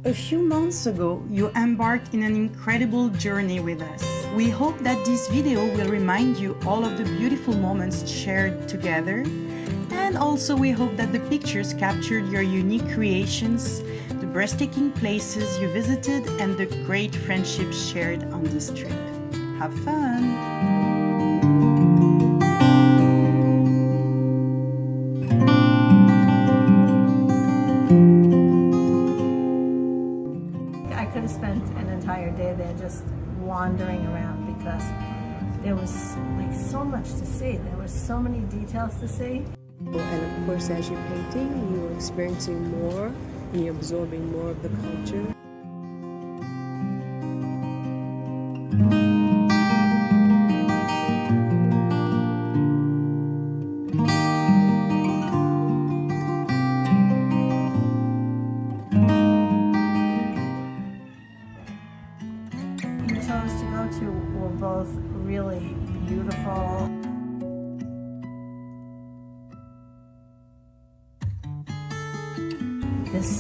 A few months ago, you embarked in an incredible journey with us. We hope that this video will remind you all of the beautiful moments shared together. And also we hope that the pictures captured your unique creations, the breathtaking places you visited, and the great friendships shared on this trip. Have fun! I could have spent an entire day there just wandering around because there was like so much to see. There were so many details to see. And of course, as you're painting, you're experiencing more and you're absorbing more of the culture. We chose to go to were both really beautiful. There's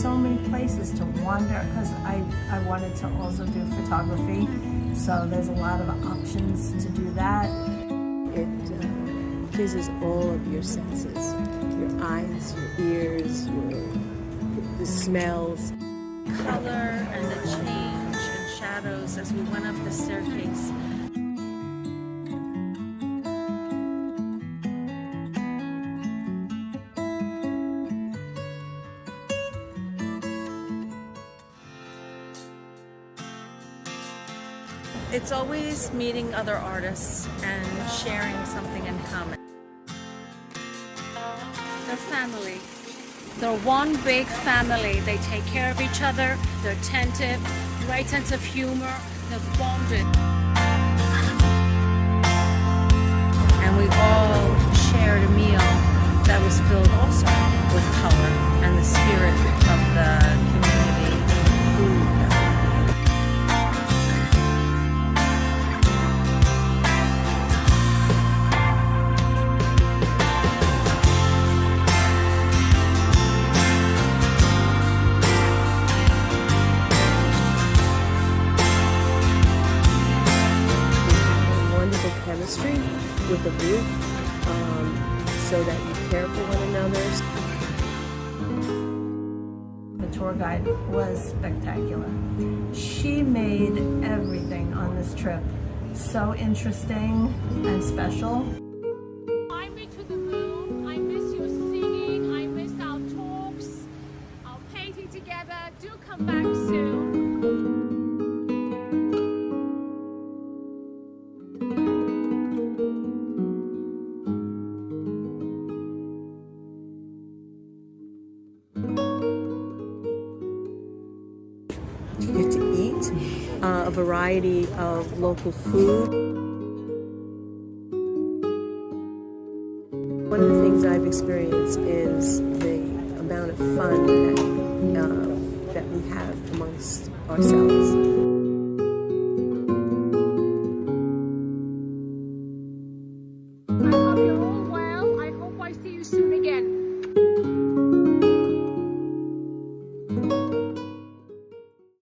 so many places to wander because I wanted to also do photography, so there's a lot of options to do that. It pleases all of your senses, your eyes, your ears, the smells. Color and the change and shadows as we went up the staircase. It's always meeting other artists and sharing something in common. They're family. They're one big family. They take care of each other. They're attentive, great sense of humor. They've bonded. And we all shared a meal that was filled also with color and the spirit of the community food. Chemistry with a group so that you care for one another. The tour guide was spectacular. She made everything on this trip so interesting and special. Fly me to the moon. I miss your singing. I miss our talks, our painting together. Do come back soon. You get to eat a variety of local food. One of the things I've experienced is the amount of fun that we have amongst ourselves.